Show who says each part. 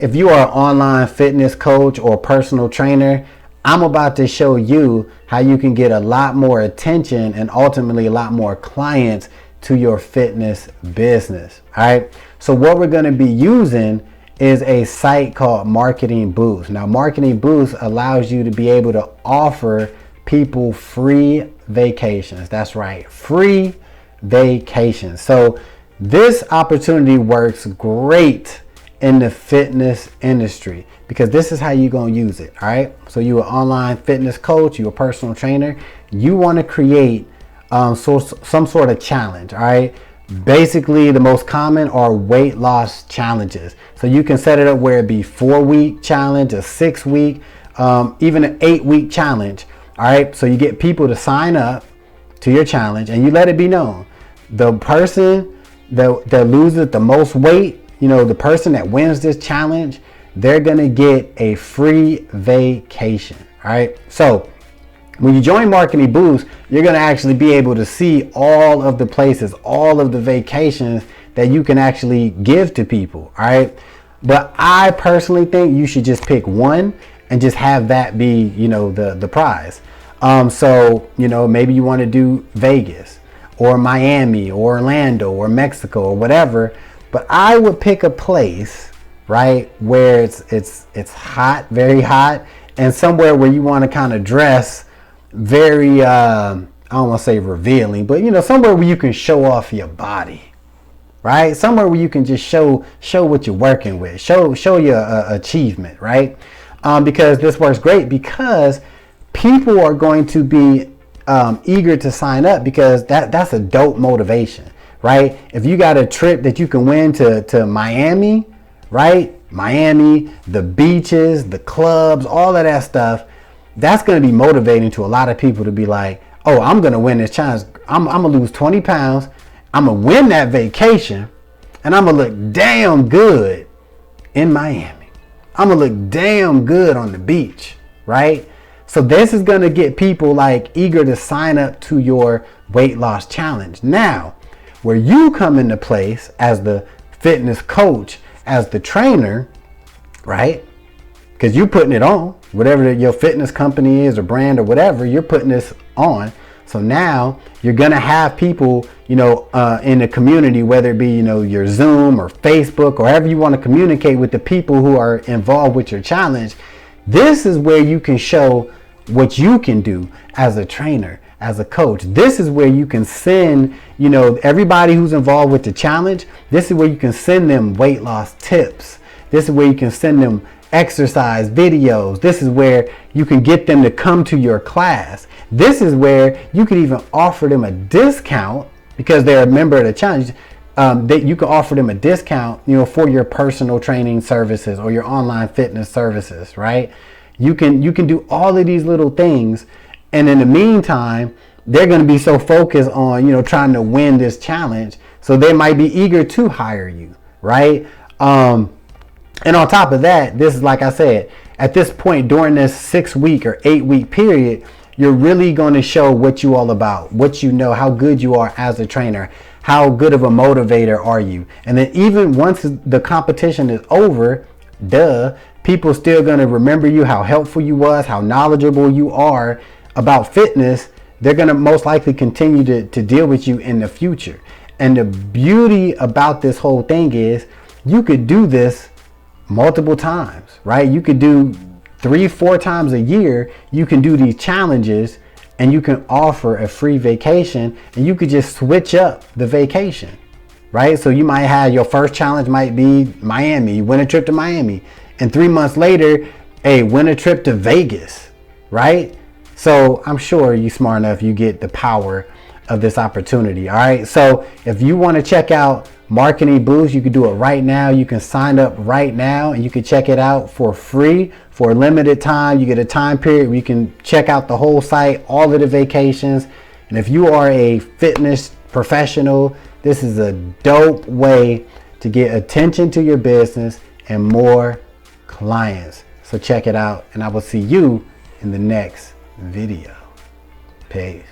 Speaker 1: If you are an online fitness coach or personal trainer, I'm about to show you how you can get a lot more attention and ultimately a lot more clients to your fitness business. All right. So what we're going to be using is a site called Marketing Boost. Now, Marketing Boost allows you to be able to offer people free vacations. That's right. Free vacations. So this opportunity works great in the fitness industry because this is how you're going to use it. All right. So you're an online fitness coach, you're a personal trainer. You want to create some sort of challenge. All right. Basically, the most common are weight loss challenges. So you can set it up where it be 4-week challenge, a 6-week, even an 8-week challenge. All right. So you get people to sign up to your challenge and you let it be known. The person that loses the most weight, the person that wins this challenge, they're going to get a free vacation. All right. So when you join Marketing Boost, you're going to actually be able to see all of the places, all of the vacations that you can actually give to people. All right. But I personally think you should just pick one and just have that be, the prize. So, maybe you want to do Vegas or Miami or Orlando or Mexico or whatever. But I would pick a place, right, where it's hot, very hot, and somewhere where you want to kind of dress very, I don't want to say revealing, but somewhere where you can show off your body, right? Somewhere where you can just show what you're working with, show your achievement, right? Because this works great because people are going to be eager to sign up because that's a dope motivation. Right? If you got a trip that you can win to Miami, right? Miami, the beaches, the clubs, all of that stuff, that's going to be motivating to a lot of people to be like, oh, I'm going to win this challenge. I'm going to lose 20 pounds. I'm going to win that vacation and I'm going to look damn good in Miami. I'm going to look damn good on the beach, right? So this is going to get people like eager to sign up to your weight loss challenge. Now, where you come into place as the fitness coach, as the trainer, right? Because you're putting it on, whatever your fitness company is or brand or whatever, you're putting this on. So now you're going to have people, in the community, whether it be, your Zoom or Facebook or however you want to communicate with the people who are involved with your challenge. This is where you can show what you can do as a trainer, as a coach. This is where you can send, everybody who's involved with the challenge. This is where you can send them weight loss tips. This is where you can send them exercise videos. This is where you can get them to come to your class. This is where you can even offer them a discount because they're a member of the challenge. That you can offer them a discount, for your personal training services or your online fitness services, right? You can do all of these little things. And in the meantime, they're going to be so focused on, trying to win this challenge. So they might be eager to hire you, right? And on top of that, this is like I said, at this point during this 6-week or 8-week period, you're really going to show what you all about, what you know, how good you are as a trainer, how good of a motivator are you. And then even once the competition is over, people still going to remember you, how helpful you was, how knowledgeable you are about fitness. They're going to most likely continue to deal with you in the future. And the beauty about this whole thing is you could do this multiple times, right? You could do 3-4 times a year. You can do these challenges and you can offer a free vacation and you could just switch up the vacation, right? So you might have your first challenge might be Miami. You win a trip to Miami and 3 months later, hey, win a trip to Vegas, right? So I'm sure you're smart enough, you get the power of this opportunity. All right. So if you want to check out Marketing Boost, you can do it right now. You can sign up right now and you can check it out for free for a limited time. You get a time period where you can check out the whole site, all of the vacations. And if you are a fitness professional, this is a dope way to get attention to your business and more clients. So check it out and I will see you in the next video. Peace.